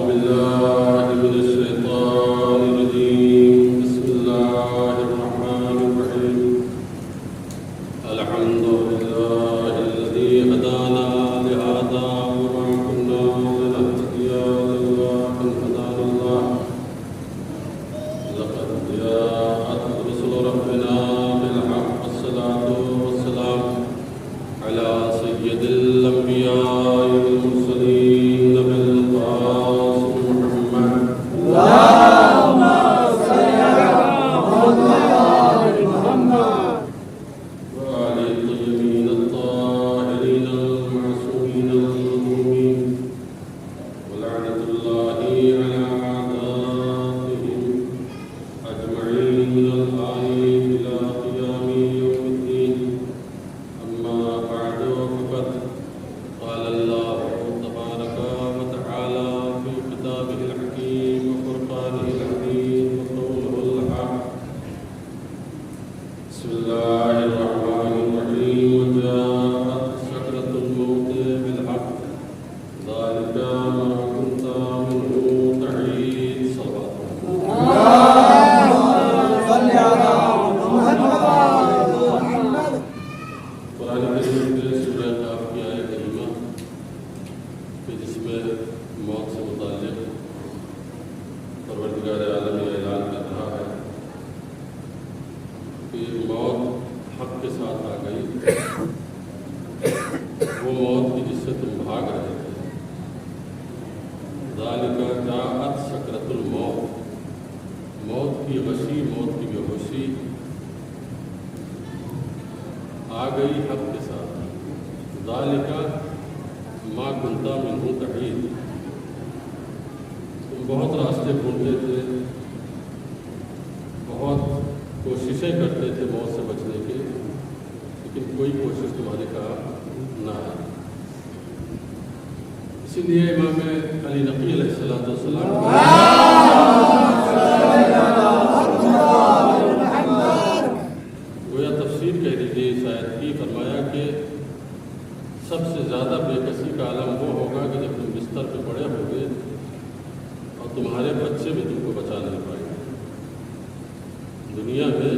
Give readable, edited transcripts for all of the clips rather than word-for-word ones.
بالله من الشيطان الرجيم. بسم الله الرحمن الرحيم. الحمد لله الذي هدانا لهذا وما كنا لنهتدي لولا أن هدانا الله. لقد جاءت رسل ربنا بالحق. الصلاة والسلام على سيد الأنبياء والمرسلين بالقاسم محمد. اللهم صل على محمد وعلى الطيبين الطاهرين المعصومين المظلومين. ولعنة الله على أعدائهم أجمعين من الآن إلى قيام يوم الدين. أما بعد فقد قال الله تبارك وتعالى في كتابه الحكيم وفرقانه الحميد وقوله الحق. بسم الله الرحمن الرحيم. وجاءت سكرة الموت بالحق ذلك ما كنت منه تحيد. صلوات صل على محمد. قرآن کریم کے سورہ کاف کی آیت کریمہ کہ جس میں موت سے متعلق پروردگار عالم یہ اعلان کر رہا ہے کہ موت حق کے ساتھ آ گئی، وہ موت کی جس سے تم بھاگ رہے تھے. ذالک جاءت سکرۃ الموت، موت کی غشی، موت کی بے ہوشی آ گئی حق کے ساتھ. ذالک ما کنت منہ تحید، تم بہت راستے ڈھونڈتے تھے، بہت کوششیں کرتے تھے موت سے بچنے کے، لیکن کوئی کوشش تمہارے کام نہ آئی. اسی لیے امام علی نقی علیہ السلام گویا تفسیر کہہ دیجیے اس آیت کی، فرمایا کہ سب سے زیادہ بے کسی کا عالم وہ ہوگا کہ جب تم بستر پہ پڑے ہوگے اور تمہارے بچے بھی تم کو بچا نہیں پائیں گے. دنیا میں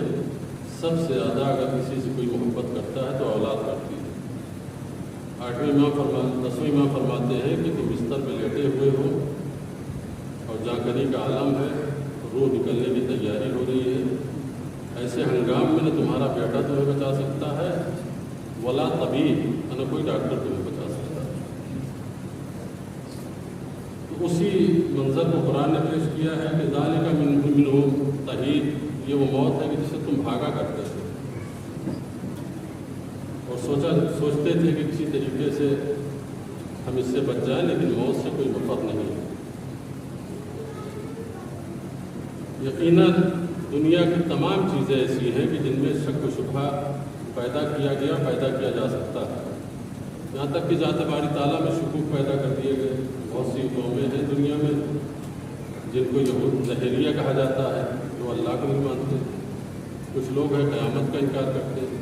سب سے زیادہ اگر کسی سے کوئی محبت کرتا ہے تو اولاد کرتی ہے. 10ویں امام فرماتے ہیں کہ تم بستر پہ لیٹے ہوئے ہو اور جاگری کا عالم ہے، روح نکلنے کی تیاری ہو رہی ہے. ایسے ہنگام میں نہ تمہارا بیٹا تمہیں بچا سکتا ہے ولا طبیب، نہ کوئی ڈاکٹر تمہیں بچا سکتا ہے. تو اسی منظر کو قرآن نے پیش کیا ہے کہ ذالک منہ تحید، یہ وہ موت ہے کہ جس سے تم بھاگا کرتے تھے اور سوچتے تھے کہ کسی طریقے سے ہم اس سے بچ جائیں، لیکن موت سے کوئی مفر نہیں ہے. یقیناً دنیا کی تمام چیزیں ایسی ہیں کہ جن میں شک و شبہ پیدا کیا جا سکتا ہے. یہاں تک کہ ذات باری تعالیٰ میں شکوک پیدا کر دیے گئے. بہت سی قومیں ہیں دنیا میں جن کو یہود ظہریہ کہا جاتا ہے، جو اللہ کو نہیں مانتے. کچھ لوگ ہیں قیامت کا انکار کرتے ہیں.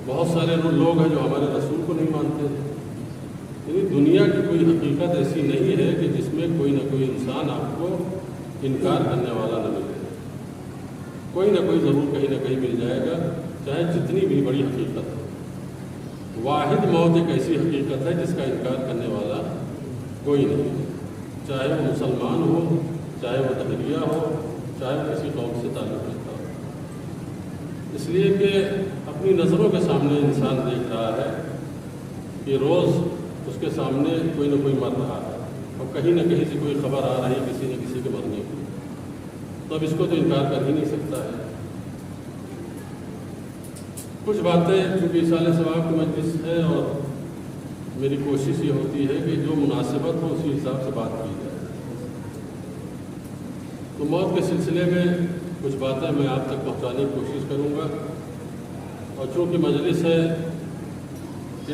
بہت سارے لوگ ہیں جو ہمارے رسول کو نہیں مانتے. یعنی دنیا کی کوئی حقیقت ایسی نہیں ہے کہ جس میں کوئی نہ کوئی انسان آپ کو انکار کرنے والا نہ ملے. کوئی نہ کوئی ضرور کہیں نہ کہیں مل جائے گا، چاہے جتنی بھی بڑی حقیقت ہو. واحد موت ایک ایسی حقیقت ہے جس کا انکار کرنے والا کوئی نہیں ہے، چاہے وہ مسلمان ہو، چاہے وہ دہریہ ہو، چاہے وہ کسی قوم سے تعلق رکھتا ہو. اس لیے کہ اپنی نظروں کے سامنے انسان دیکھ رہا ہے کہ روز اس کے سامنے کوئی نہ کوئی مر رہا ہے اور کہیں نہ کہیں سے کوئی خبر آ رہی ہے کسی نہ کسی کے مرنے کی. تو اب اس کو تو انکار کر ہی نہیں سکتا ہے. کچھ باتیں چونکہ اصالہ ثواب کی مجلس ہے اور میری کوشش یہ ہوتی ہے کہ جو مناسبت ہو اسی حساب سے بات کی جائے. تو موت کے سلسلے میں کچھ باتیں میں آپ تک پہنچانے کی کوشش کروں گا. اور چونکہ مجلس ہے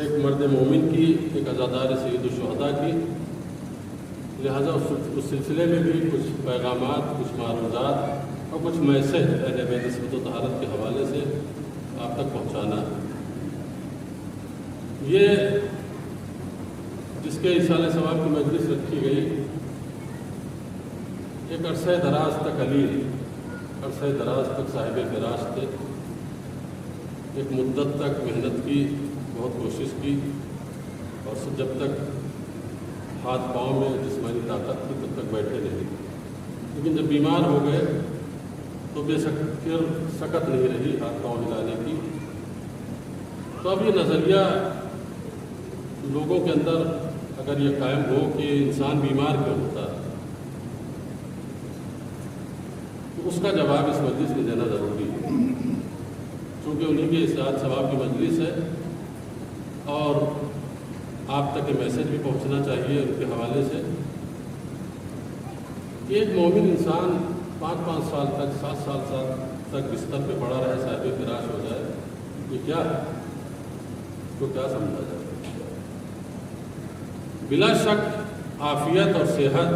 ایک مرد مومن کی، ایک عزادار سید الشہداء کی، لہذا اس سلسلے میں بھی کچھ پیغامات، کچھ معروضات اور کچھ میسج اہل بیت نسبت و طہارت کے حوالے سے آپ تک پہنچانا ہے. یہ جس کے اصالہ ثواب کی مجلس رکھی گئی ایک عرصہ دراز تک علیل، عرصہ دراز تک صاحب فراش تھے، ایک مدت تک محنت کی، بہت کوشش کی، اور جب تک ہاتھ پاؤں میں جسمانی طاقت تھی تب تک بیٹھے رہے، لیکن جب بیمار ہو گئے تو بے شک پھر سکت نہیں رہی ہاتھ پاؤں ہلانے کی۔ تو اب یہ نظریہ لوگوں کے اندر اگر یہ قائم ہو کہ انسان بیمار کیوں ہوتا ہے، تو اس کا جواب اس مجلس میں دینا ضروری ہے، چونکہ انہیں کی اصلاحات ثواب کی مجلس ہے اور آپ تک یہ میسج بھی پہنچنا چاہیے ان کے حوالے سے کہ ایک مومن انسان 5 سال تک 7 سال تک بستر پہ پڑا رہے، صاحب فراش ہو جائے، یہ کیا ہے؟ اس کو کیا سمجھا جائے؟ بلا شک عافیت اور صحت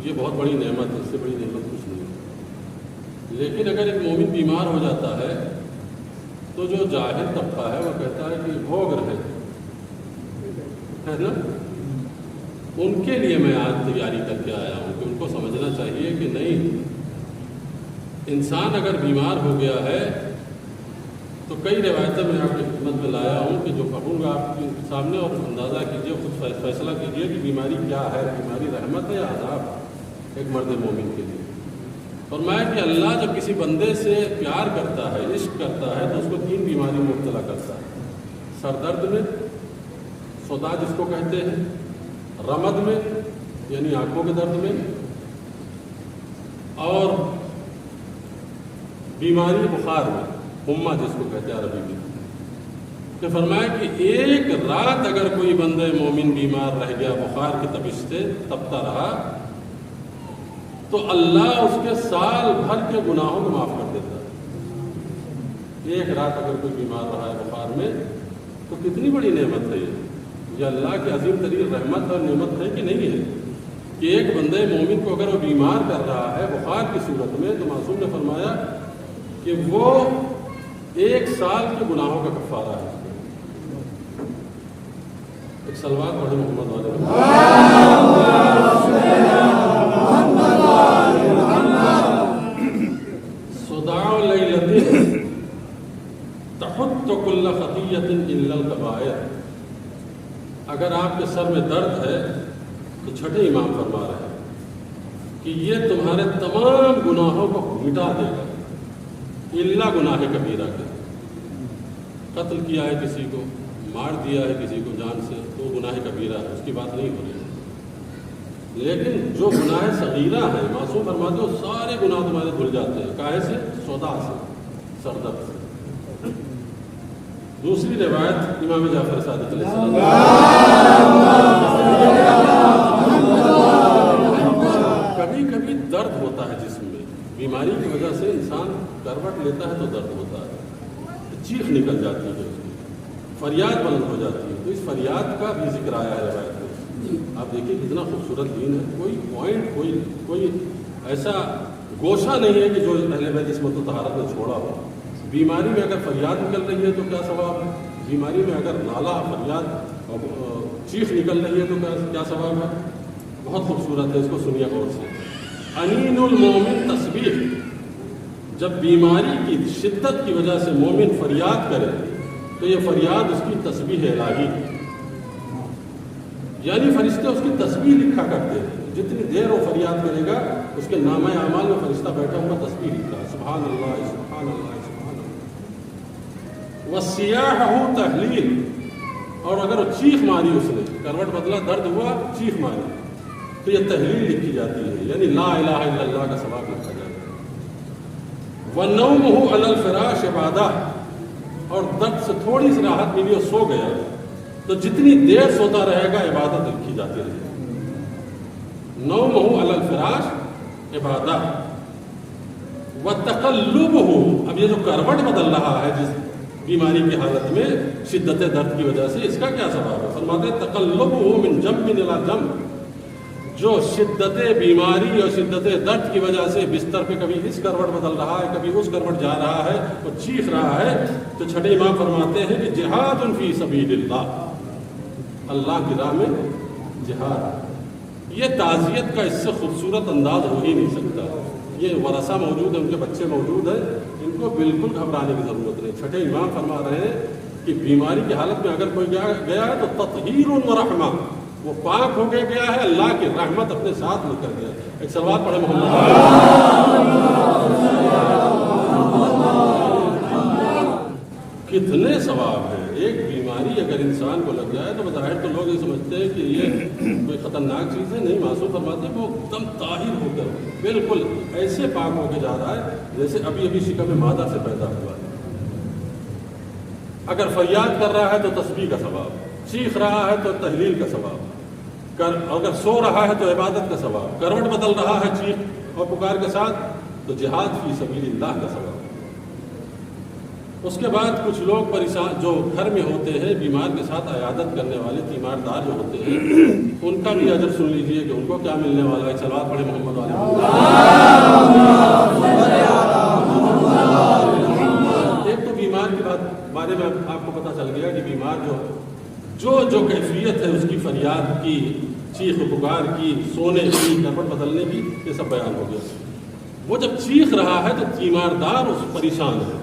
یہ بہت بڑی نعمت ہے، اس سے بڑی نعمت کچھ نہیں ہے، لیکن اگر ایک مومن بیمار ہو جاتا ہے تو جو جاہل طبقہ ہے وہ کہتا ہے کہ بھوگ رہے ہے نا، ان کے لیے میں آج تیاری کر کے آیا ہوں کہ ان کو سمجھنا چاہیے کہ نہیں، انسان اگر بیمار ہو گیا ہے تو کئی روایتیں میں آپ کی خدمت میں لایا ہوں کہ جو کہوں گا آپ کے سامنے، اور اندازہ کیجیے، خود فیصلہ کیجیے کہ بیماری کیا ہے، بیماری رحمت ہے یا عذاب ایک مرد مومن کے لیے۔ فرمایا کہ اللہ جب کسی بندے سے پیار کرتا ہے، عشق کرتا ہے، تو اس کو 3 بیماری میں مبتلا کرتا ہے، سر درد میں، صداع جس کو کہتے ہیں، رمد میں یعنی آنکھوں کے درد میں، اور بیماری بخار میں، حمہ جس کو کہتے ہیں عربی میں۔ کہ فرمایا کہ ایک رات اگر کوئی بندے مومن بیمار رہ گیا، بخار کی تپش سے تپتا رہا، تو اللہ اس کے سال بھر کے گناہوں کو معاف کر دیتا ہے۔ ایک رات اگر کوئی بیمار رہا ہے بخار میں تو کتنی بڑی نعمت ہے یہ اللہ کی عظیم ترین رحمت اور نعمت ہے کہ نہیں ہے کہ ایک بندے مومن کو اگر وہ بیمار کر رہا ہے بخار کی صورت میں، تو معصوم نے فرمایا کہ وہ 1 سال کے گناہوں کا کفارہ ہے۔ ایک صلوات پڑھیں محمد والے صداع لیلۃ تحط کل خطیۃ الا الکبائر۔ اگر آپ کے سر میں درد ہے تو چھٹے امام فرما رہے ہیں کہ یہ تمہارے تمام گناہوں کو مٹا دے گا الا گناہ کبیرہ کے۔ قتل کیا ہے کسی کو، مار دیا ہے کسی کو جان سے، تو گناہ کبیرہ ہے، اس کی بات نہیں ہو رہی ہے، لیکن جو گناہ صغیرہ ہے معصوم فرماتے ہو سارے گناہ تمہارے دھل جاتے ہیں۔ کاہے سے؟ صداع سے، سر درد سے۔ دوسری روایت امام جعفر صادق علیہ السلام، کبھی کبھی درد ہوتا ہے جسم میں، بیماری کی وجہ سے انسان کروٹ لیتا ہے تو درد ہوتا ہے، چیخ نکل جاتی ہے، اس کی فریاد بلند ہو جاتی ہے، تو اس فریاد کا بھی ذکر آیا ہے روایت میں۔ آپ دیکھیے کتنا خوبصورت دین ہے، کوئی پوائنٹ، کوئی ایسا گوشہ نہیں ہے کہ جو اہل بیت عصمت و طہارت نے چھوڑا ہو۔ بیماری میں اگر فریاد نکل رہی ہے تو کیا ثواب ہے، بیماری میں اگر نالا فریاد اور چیخ نکل رہی ہے تو کیا ثواب ہے۔ بہت خوبصورت ہے، اس کو سنیے غور سے۔ انین المومن تسبیح، جب بیماری کی شدت کی وجہ سے مومن فریاد کرے تو یہ فریاد اس کی تسبیح الہی ہے، یعنی فرشتے اس کی تسبیح لکھا کرتے ہیں، جتنی دیر وہ فریاد کرے گا اس کے نامہ اعمال میں فرشتہ بیٹھا ہوا تسبیح لکھتا ہے، سبحان اللہ سبحان اللہ سبحان اللہ۔ وسیاحہ تحلیل، اور اگر وہ چیخ ماری، اس نے کروٹ بدلا، درد ہوا، چیخ ماری، تو یہ تحلیل لکھی جاتی ہے، یعنی لا الہ الا اللہ کا ثواب لکھا جاتا ہے۔ وَنَوْمُهُ عَلَى الْفِرَاشِ عِبَادَةٌ، اور درد سے تھوڑی سی راحت ملی اور سو گیا تو جتنی دیر سوتا رہے گا عبادت لکھی جاتی رہے گی۔ نومہ علی الفراش عبادہ، وتقلبہ، اب یہ جو کروٹ بدل رہا ہے جس بیماری کی حالت میں شدت درد کی وجہ سے، اس کا کیا سبب ہے؟ فرماتے ہیں تقلبہ من جنب الی جنب، جو شدت بیماری اور شدت درد کی وجہ سے بستر پہ کبھی اس کروٹ بدل رہا ہے، کبھی اس کروٹ جا رہا ہے، وہ چیخ رہا ہے، تو چھٹے امام فرماتے ہیں کہ جہاد فی سبیل اللہ، اللہ کی راہ میں جہاد، یہ تعزیت کا اس سے خوبصورت انداز ہو ہی نہیں سکتا. یہ ورثہ موجود ہے، ان کے بچے موجود ہیں، ان کو بالکل گھبرانے کی ضرورت نہیں. چھٹے امام فرما رہے ہیں کہ بیماری کی حالت میں اگر کوئی گیا ہے تو تطہیر و رحمہ، وہ پاک ہو کے گیا ہے، اللہ کی رحمت اپنے ساتھ لے کر گیا. ایک صلوات پڑھے محمد. کتنے ثواب ہیں. ایک بیماری اگر انسان کو لگ جائے تو بظاہر تو لوگ یہ سمجھتے ہیں کہ یہ کوئی خطرناک چیز ہے. نہیں، معصوم فرماتے ہیں وہ ایک دم طاہر ہو کر بالکل ایسے پاک ہو کے جا رہا ہے جیسے ابھی ابھی شکم مادہ سے پیدا ہوا ہے. اگر فریاد کر رہا ہے تو تسبیح کا ثواب، چیخ رہا ہے تو تحلیل کا ثواب، اگر سو رہا ہے تو عبادت کا ثواب، کروٹ بدل رہا ہے چیخ اور پکار کے ساتھ تو جہاد فی سبیل اللہ کا ثواب. اس کے بعد کچھ لوگ پریشان جو گھر میں ہوتے ہیں، بیمار کے ساتھ عیادت کرنے والے تیماردار جو ہوتے ہیں، ان کا بھی اجر سن لیجئے کہ ان کو کیا ملنے والا ہے. صلوات پڑھے محمد علیہ. ایک تو بیمار کے بارے میں آپ کو پتہ چل گیا کہ بیمار جو کیفیت ہے اس کی فریاد کی، چیخ پکار کی، سونے کی، کروٹ بدلنے کی، یہ سب بیان ہو گیا. وہ جب چیخ رہا ہے تو تیماردار اس پریشان ہے،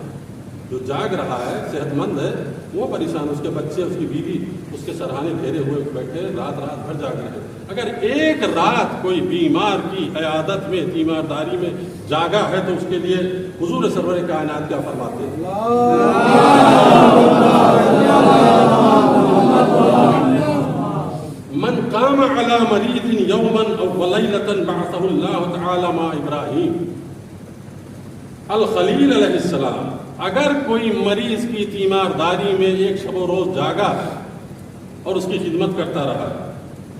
جو جاگ رہا ہے صحت مند ہے وہ پریشان، اس کے بچے، اس کی بیوی اس کے سرہانے گھیرے ہوئے بیٹھے رات بھر جاگ رہے ہیں. اگر ایک رات کوئی بیمار کی عیادت میں، تیمارداری میں جاگا ہے تو اس کے لیے حضور سرور کائنات کیا فرماتے ہیں؟ من قام علی مریض یوما او لیلۃ بعثہ اللہ تعالی مع ابراہیم الخلیل علیہ السلام. اگر کوئی مریض کی تیمارداری میں ایک شب و روز جاگا اور اس کی خدمت کرتا رہا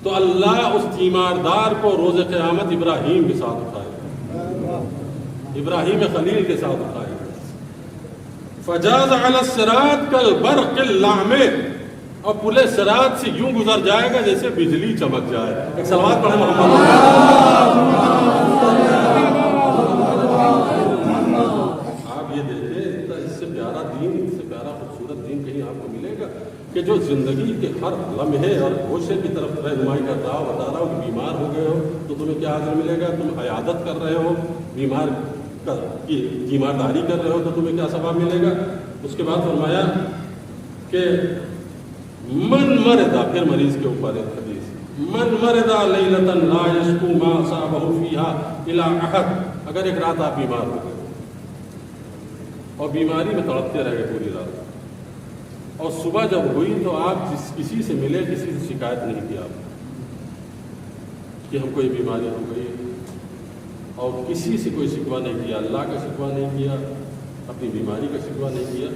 تو اللہ اس تیماردار کو روز قیامت ابراہیم کے ساتھ اٹھائے، ابراہیم خلیل کے ساتھ اٹھائے. فجاز علی الصراط کالبرق اللامع، اور پلے صراط سے یوں گزر جائے گا جیسے بجلی چمک جائے. ایک صلوات پڑھیں محمد. کہ جو زندگی کے ہر لمحے اور گوشے کی طرف رہنمائی کرتا ہو، بتا رہا ہوں کہ بیمار ہو گئے ہو تو تمہیں کیا اجر ملے گا، تم عیادت کر رہے ہو، بیمار کی تیمارداری کر رہے ہو تو تمہیں کیا ثواب ملے گا. اس کے بعد فرمایا کہ من مردا، پھر مریض کے اوپر ایک حدیث، من مردا لیلۃ لا یشکو ما اصابہ فیہا الی احد. اگر ایک رات آپ بیمار ہو گئے اور بیماری میں تڑپتے رہ گئے پوری رات، اور صبح جب ہوئی تو آپ کسی سے ملے، کسی سے شکایت نہیں کی آپ کہ ہم کوئی بیماری ہو گئی، اور کسی سے کوئی شکوہ نہیں کیا، اللہ کا شکوہ نہیں کیا، اپنی بیماری کا شکوہ نہیں کیا،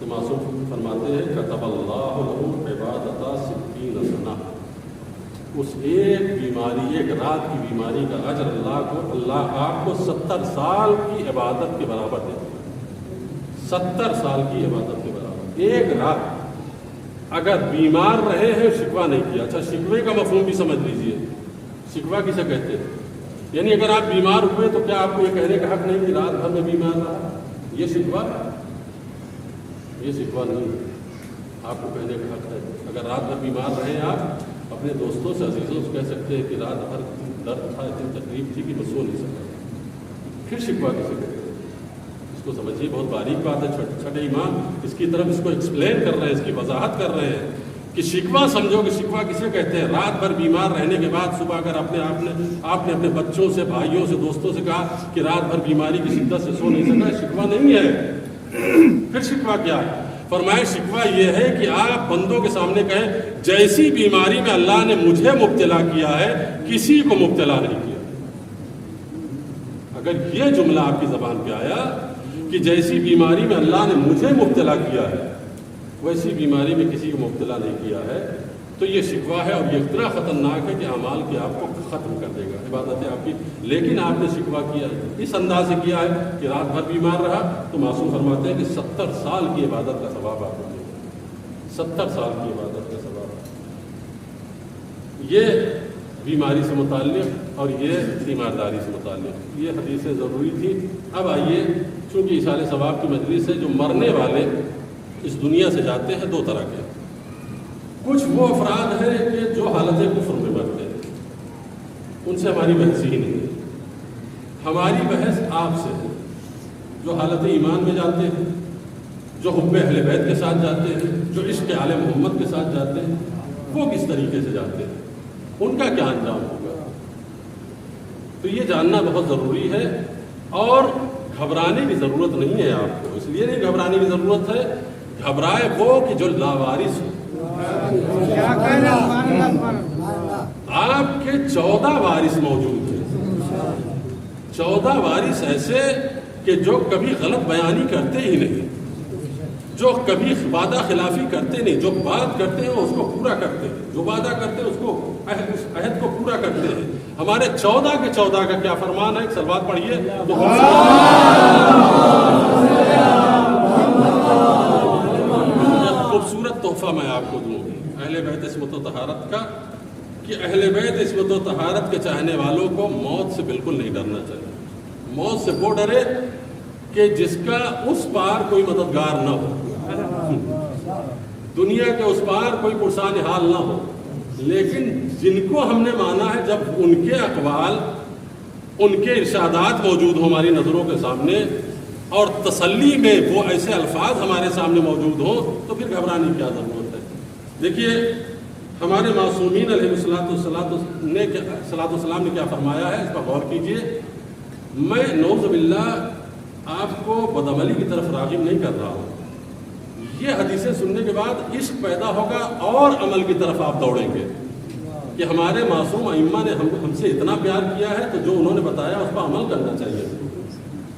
تو معصوم فرماتے ہیں کتب اللہ لہ عبادۃ 60 سنہ. اس ایک بیماری، ایک رات کی بیماری کا اجر اللہ آپ کو 70 سال کی عبادت کے برابر دے گا. 70 سال کی عبادت کے برابر ایک رات. اگر بیمار رہے ہیں، شکوہ نہیں کیا. اچھا، شکوے کا مفہوم بھی سمجھ لیجئے. شکوہ کسے کہتے ہیں؟ یعنی اگر آپ بیمار ہوئے تو کیا آپ کو یہ کہنے کا حق نہیں کہ رات بھر میں بیمار رہا؟ یہ شکوہ نہیں ہے. آپ کو کہنے کا حق ہے. اگر رات بھر بیمار رہے آپ، اپنے دوستوں سے، عزیزوں سے کہہ سکتے ہیں کہ رات بھر درد تھا، اتنی تکلیف تھی کہ میں سو نہیں سکا. پھر شکوہ کسے کہتے ہیں؟ اس کو سمجھیے، بہت باریک بات ہے. چھٹے امام اس کی طرف اس کو ایکسپلین کر رہے ہیں، اس کی وضاحت کر رہے ہیں کہ شکوہ سمجھو کہ شکوہ کسے کہتے ہیں. رات بھر بیمار رہنے کے بعد صبح اگر آپ نے اپنے بچوں سے، بھائیوں سے، دوستوں سے کہا کہ رات بھر بیماری کی شدت سے سو نہیں سکا، شکوہ نہیں ہے. پھر شکوہ کیا ہے؟ فرمائے شکوہ یہ ہے کہ آپ بندوں کے سامنے کہیں جیسی بیماری میں اللہ نے مجھے مبتلا کیا ہے کسی کو مبتلا نہیں کیا. اگر یہ جملہ آپ کی زبان پہ آیا کہ جیسی بیماری میں اللہ نے مجھے مبتلا کیا ہے ویسی بیماری میں کسی کو مبتلا نہیں کیا ہے، تو یہ شکوہ ہے، اور یہ اتنا خطرناک ہے کہ اعمال کے آپ کو ختم کر دے گا، عبادتیں آپ کی. لیکن آپ نے شکوہ کیا ہے، اس انداز سے کیا ہے کہ رات بھر بیمار رہا، تو معصوم فرماتے ہیں کہ 70 سال کی عبادت کا ثواب آپ کو دے گا. 70 سال کی عبادت کا ثواب. یہ بیماری سے متعلق اور یہ تیمارداری سے متعلق یہ حدیثیں ضروری تھی. اب آئیے، چونکہ اثار ثواب کی مجلس ہے، جو مرنے والے اس دنیا سے جاتے ہیں دو طرح کے. کچھ وہ افراد ہیں کہ جو حالت کفر میں مرتے ہیں، ان سے ہماری بحث ہی نہیں ہے. ہماری بحث آپ سے ہے جو حالت ایمان میں جاتے ہیں, جو حب اہل بیت کے ساتھ جاتے ہیں, جو عشق آل محمد کے ساتھ جاتے ہیں, وہ کس طریقے سے جاتے ہیں, ان کا کیا انجام ہوگا. تو یہ جاننا بہت ضروری ہے. اور گھبرانے کی ضرورت نہیں ہے آپ کو. اس لیے نہیں گھبرانے کی ضرورت ہے, گھبرائے وہ کہ جو لاوارث ہو. آپ کے 14 وارث موجود ہیں, 14 وارث ایسے کہ جو کبھی غلط بیانی کرتے ہی نہیں, جو کبھی وعدہ خلافی کرتے نہیں, جو بات کرتے ہیں اس کو پورا کرتے ہیں, جو وعدہ کرتے ہیں اس عہد کو پورا کرتے ہیں. ہمارے 14 کے 14 کا کیا فرمان ہے, ایک سلوات پڑھیے تو خوبصورت تحفہ میں آپ کو دوں اہل بیت عصمت و طہارت کا, کہ اہل بیت عصمت و طہارت کے چاہنے والوں کو موت سے بالکل نہیں ڈرنا چاہیے. موت سے وہ ڈرے کہ جس کا اس پار کوئی مددگار نہ ہو, دنیا کے اس پار کوئی پرسان حال نہ ہو. لیکن جن کو ہم نے مانا ہے, جب ان کے اقوال, ان کے ارشادات موجود ہوں ہماری نظروں کے سامنے, اور تسلی میں وہ ایسے الفاظ ہمارے سامنے موجود ہوں, تو پھر گھبرانے کی کیا ضرورت ہے. دیکھیے ہمارے معصومین علیہ السلام نے کیا فرمایا ہے, اس پر غور کیجیے. میں نعوذ باللہ آپ کو بدعملی کی طرف راغب نہیں کر رہا ہوں. یہ حدیثیں سننے کے بعد عشق پیدا ہوگا اور عمل کی طرف آپ دوڑیں گے کہ ہمارے معصوم ائمہ نے ہم سے اتنا پیار کیا ہے, تو جو انہوں نے بتایا اس پر عمل کرنا چاہیے.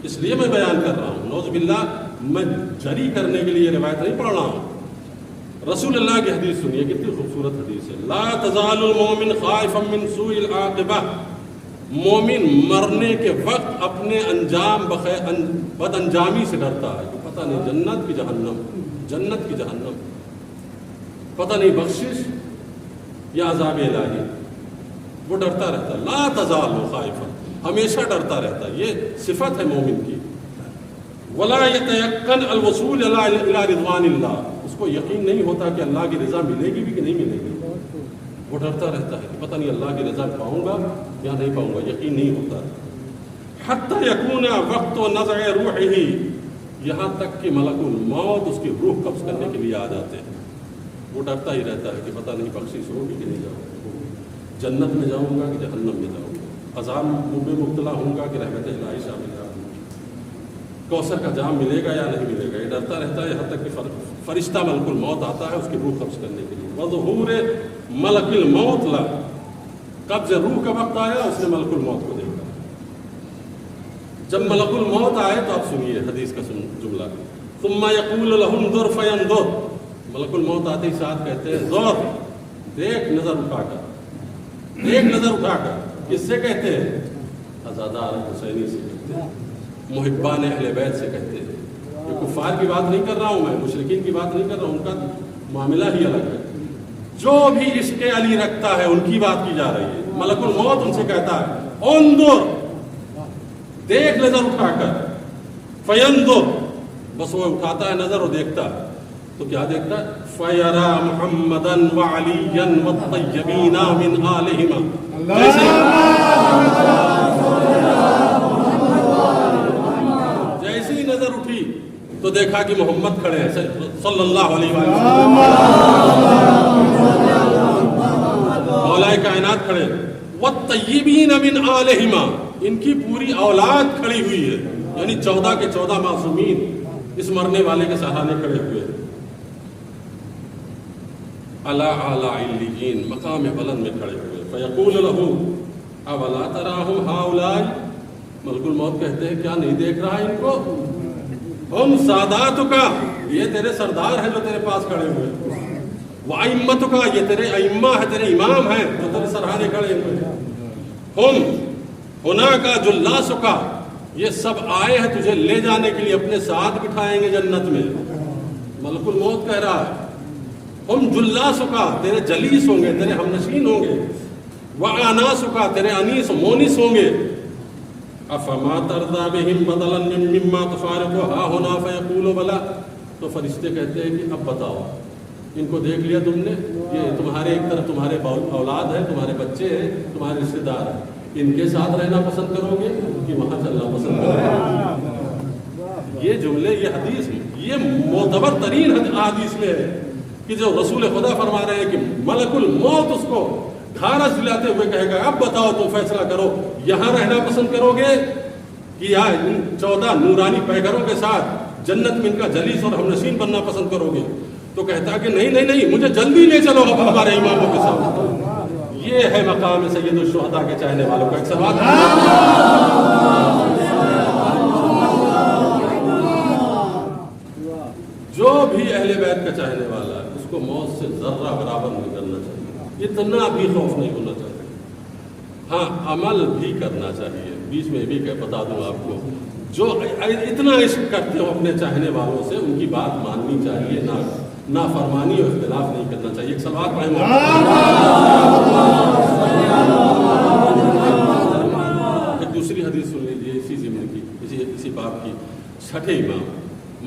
اس لیے میں بیان کر رہا ہوں. نعوذ باللہ میں جری کرنے کے لیے روایت نہیں پڑھ رہا ہوں. رسول اللہ کی حدیث سنیے, کتنی خوبصورت حدیث ہے. لا تزال المؤمن خائفا من سوء العاقبہ. مومن مرنے کے وقت اپنے انجام بد انجامی سے ڈرتا ہے. پتہ نہیں جنت کی جہنم, جنت کی جہنم, پتہ نہیں بخشش یا عذاب الہی, وہ ڈرتا رہتا. لا تزال خائفا, ہمیشہ ڈرتا رہتا. یہ صفت ہے مومن کی. ولا یتیقن الوصول الی رضوان اللہ, اس کو یقین نہیں ہوتا کہ اللہ کی رضا ملے گی بھی کہ نہیں ملے گی. وہ ڈرتا رہتا ہے کہ پتہ نہیں اللہ کی رضا پاؤں گا یا نہیں پاؤں گا, یقین نہیں ہوتا. حتی یکون وقت نزع روحہ, یہاں تک کہ ملک الموت اس کی روح قبض کرنے کے لیے آ جاتے ہیں. وہ ڈرتا ہی رہتا ہے کہ پتہ نہیں بخشش ہوگی کہ نہیں جاؤں گا, جنت میں جاؤں گا کہ جہنم میں جاؤں گا, عذاب میں مبتلا ہوں گا کہ رحمت الہی شامل ہے, کوثر کا جام ملے گا یا نہیں ملے گا. یہ ڈرتا رہتا ہے یہاں تک کہ فرشتہ ملک الموت آتا ہے اس کی روح قبض کرنے کے لیے. وظہور ملک الموت لا, قبض روح کا وقت آیا اس نے ملک الموت کو دیکھا. جب ملک الموت آئے تو آپ سنیے حدیث کا جملہ, ثم یقول له انظر فینظر. ملک الموت آتے ہی ساتھ کہتے ہیں زور, دیکھ نظر اٹھا کر, دیکھ نظر اٹھا کر. کس سے کہتے ہیں؟ عزادار حسینی سے کہتے ہیں, محبان اہل بیت سے کہتے ہیں. یہ کفار کی بات نہیں کر رہا ہوں میں, مشرکین کی بات نہیں کر رہا ہوں, ان کا معاملہ ہی الگ ہے. جو بھی عشق علی رکھتا ہے ان کی بات کی جا رہی ہے. ملک الموت ان سے کہتا ہے انظر, دیکھ نظر اٹھا کر. فینظر, بس وہ اٹھاتا ہے نظر اور دیکھتا ہے, تو کیا دیکھتا ہے؟ فیرا محمدا وعلیا والطیبین من آلہما. جیسی نظر اٹھی تو دیکھا کہ محمد کھڑے ہیں صلی اللہ علیہ وسلم, مولا کائنات کھڑے, والطیبین من آلہما, ان کی پوری اولاد کھڑی ہوئی ہے. یعنی 14 کے 14 معصومین اس مرنے والے کے سہرانے کھڑے ہوئے. اعلی اعلی علیین, مقام بلند میں کھڑے ہوئے. فیقول له اولا تراہم ہؤلاء, ملک الموت کہتے ہیں کیا نہیں دیکھ رہا ان کو؟ ہم ساداتک, یہ تیرے سردار ہیں جو تیرے پاس کھڑے ہوئے. وائمتک, یہ تیرے ائمہ ہیں, تیرے امام ہیں جو تیرے سرہانے کھڑے ہوئے. ہم ہناک جلاسک, یہ سب آئے ہیں تجھے لے جانے کے لیے, اپنے ساتھ بٹھائیں گے جنت میں. ملک الموت کہہ رہا ہے ہم جلاسکا, تیرے جلیس ہوں گے, تیرے ہمنشین ہوں گے. وعناسکا, تیرے انیس مونس ہوں گے. افما ترضى بهم بدلا مما تفارق ها هنا فيقول بلا. تو فرشتے کہتے ہیں کہ اب بتاؤ, ان کو دیکھ لیا تم نے, یہ تمہارے ایک طرف تمہارے اولاد ہیں, تمہارے بچے ہیں, تمہارے رشتے دار ہیں, ان کے ساتھ رہنا پسند کرو گے کہ وہاں چلنا پسند کرو گے؟ یہ جملے، یہ حدیث، یہ معتبر ترین حدیث میں ہے کہ جو رسول خدا فرما رہے ہیں کہ ملک الموت اس کو ڈھارس دلاتے ہوئے کہے گا اب بتاؤ تم فیصلہ کرو، یہاں رہنا پسند کرو گے کہ یا ان 14 نورانی پیکروں کے ساتھ جنت میں ان کا جلیس اور ہمنشین بننا پسند کرو گے؟ تو کہتا ہے کہ نہیں نہیں نہیں، مجھے جلدی لے چلو اب ہمارے اماموں کے ساتھ۔ یہ ہے مقام سید الشہداء کے چاہنے والوں کا۔ ایک سوال، جو بھی اہل بیت کا چاہنے والا ہے اس کو موت سے ذرہ برابر نہیں کرنا چاہیے، اتنا بھی خوف نہیں ہونا چاہیے۔ ہاں عمل بھی کرنا چاہیے۔ بیچ میں بھی بتا دوں آپ کو، جو اتنا عشق کرتے ہو اپنے چاہنے والوں سے ان کی بات ماننی چاہیے، نہ فرمانی اور اختلاف نہیں کرنا چاہیے۔ ایک سوال پڑھیں گے، ایک دوسری حدیث سن لیجیے اسی ضمن کی، اسی باب کی، چھٹے امام،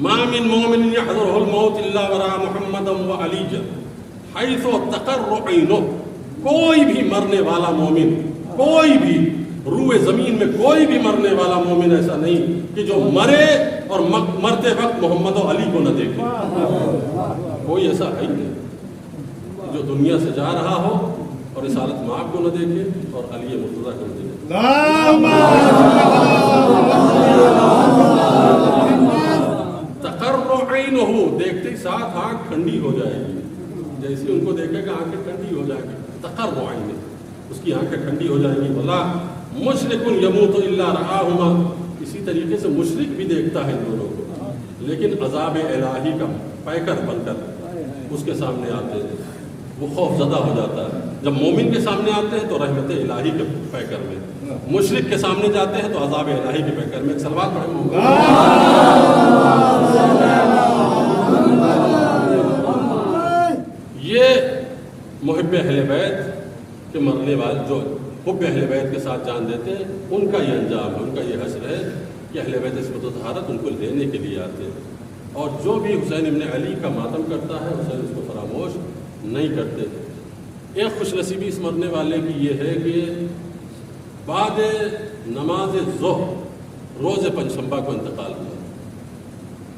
ما من مومن يحضره الموت الا ورا محمد و علی حیث تقر عینہ۔ کوئی بھی مرنے والا مومن، کوئی بھی روئے زمین میں کوئی بھی مرنے والا مومن ایسا نہیں کہ جو مرے اور مرتے وقت محمد و علی کو نہ دیکھے۔ کوئی ایسا ہے ہی نہیں جو دنیا سے جا رہا ہو اور رسالت مآب کو نہ دیکھے اور علی مرتضیٰ کو نہ دیکھے۔ تقر عینہ، دیکھتے ہی ساتھ آنکھ ٹھنڈی ہو جائے گی، جیسے ان کو دیکھے گا آنکھیں ٹھنڈی ہو جائے گی۔ تقر عینہ، اس کی آنکھیں ٹھنڈی ہو جائیں گی۔ بلا مشرک یموت الا رآہما، اسی طریقے سے مشرک بھی دیکھتا ہے ان دونوں کو، لیکن عذاب الہی کا پیکر بن کر اس کے سامنے آتے ہیں، وہ خوف زدہ ہو جاتا ہے۔ جب مومن کے سامنے آتے ہیں تو رحمت الہی کے پیکر میں، مشرک کے سامنے جاتے ہیں تو عذاب الہی کے پیکر میں۔ ایک سلوات پڑھیں گے، یہ محب اہل بیت کے مرنے والے جو حب اہل بیت کے ساتھ جان دیتے ہیں ان کا یہ انجام ہے، ان کا یہ حشر ہے کہ اہل بیت عصمت و طہارت ان کو لینے کے لیے آتے ہیں، اور جو بھی حسین ابن علی کا ماتم کرتا ہے حسین اس کو فراموش نہیں کرتے۔ ایک خوش نصیبی اس مرنے والے کی یہ ہے کہ بعد نماز ظہر روز پنجشنبہ کو انتقال ہوا۔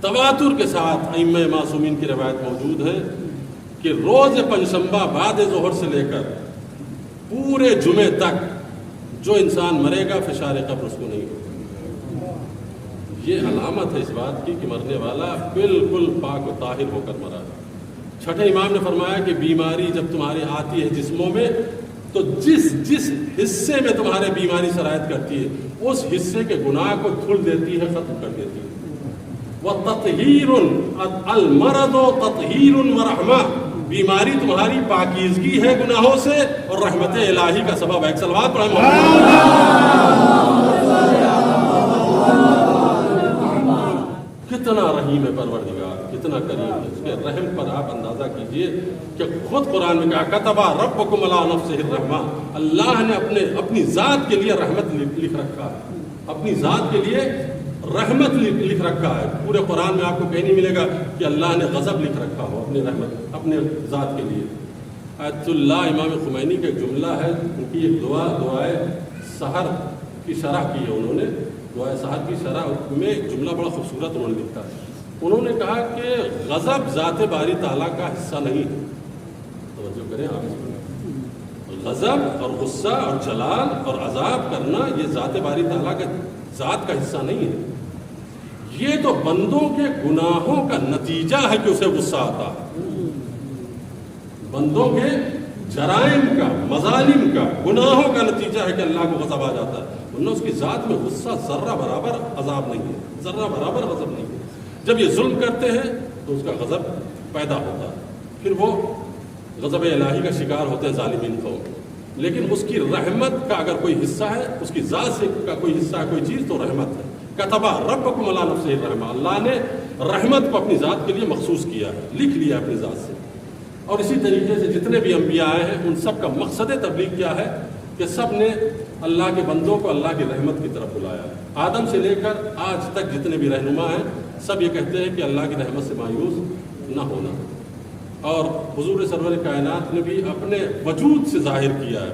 تواتر کے ساتھ ائمہ معصومین کی روایت موجود ہے کہ روز پنجشنبہ بعد ظہر سے لے کر پورے جمعے تک جو انسان مرے گا فشار قبر اس کو نہیں ہوگا۔ یہ علامت ہے اس بات کی کہ مرنے والا بالکل پاک و طاہر ہو کر مرا۔ چھٹے امام نے فرمایا کہ بیماری جب تمہارے آتی ہے جسموں میں تو جس حصے میں تمہارے بیماری سرایت کرتی ہے اس حصے کے گناہ کو دھل دیتی ہے، ختم کر دیتی ہے۔ وَتَطْهِيرٌ الْمَرَضُ تَطْهِيرٌ وَرَحْمَةٌ، بیماری تمہاری پاکیزگی ہے گناہوں سے اور رحمت الہی کا سبب ہے۔ ایک صلوات پڑھیں کتنا رحیم ہے پروردگار، کتنا کریم ہے، اس کے رحم پر آپ اندازہ کیجئے کہ خود قرآن میں کہا کتبہ ربکم علی نفسہ الرحمہ، اللہ نے اپنی ذات کے لیے رحمت لکھ رکھا ہے، اپنی ذات کے لیے رحمت لکھ رکھا ہے۔ پورے قرآن میں آپ کو کہیں نہیں ملے گا کہ اللہ نے غضب لکھ رکھا ہو اپنی رحمت اپنے ذات کے لیے۔ آیت اللہ امام خمینی کا ایک جملہ ہے، ان کی ایک دعائے سحر کی شرح کی ہے انہوں نے، دعائے سحر کی شرح میں ایک جملہ بڑا خوبصورت انہوں نے لکھا ہے۔ انہوں نے کہا کہ غضب ذات باری تعالیٰ کا حصہ نہیں ہے۔ توجہ کریں آپ، غضب اور غصہ اور جلال اور عذاب کرنا یہ ذات باری تعالیٰ کا ذات کا حصہ نہیں ہے، یہ تو بندوں کے گناہوں کا نتیجہ ہے کہ اسے غصہ آتا ہے، بندوں کے جرائم کا، مظالم کا، گناہوں کا نتیجہ ہے کہ اللہ کو غضب آ جاتا ہے، ورنہ اس کی ذات میں غصہ ذرہ برابر عذاب نہیں ہے، ذرہ برابر غضب نہیں ہے۔ جب یہ ظلم کرتے ہیں تو اس کا غضب پیدا ہوتا ہے، پھر وہ غضب الہی کا شکار ہوتے ہیں ظالمین قوم۔ لیکن اس کی رحمت کا اگر کوئی حصہ ہے، اس کی ذات سے کا کوئی حصہ ہے، کوئی چیز، تو رحمت ہے۔ کتبہ ربکم علی نفسہ الرحمہ، اللہ نے رحمت کو اپنی ذات کے لیے مخصوص کیا ہے، لکھ لیا اپنی ذات سے۔ اور اسی طریقے سے جتنے بھی انبیاء آئے ہیں ان سب کا مقصد تبلیغ کیا ہے کہ سب نے اللہ کے بندوں کو اللہ کی رحمت کی طرف بلایا ہے۔ آدم سے لے کر آج تک جتنے بھی رہنما ہیں سب یہ کہتے ہیں کہ اللہ کی رحمت سے مایوس نہ ہونا، اور حضور سرور کائنات نے بھی اپنے وجود سے ظاہر کیا ہے،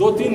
2-3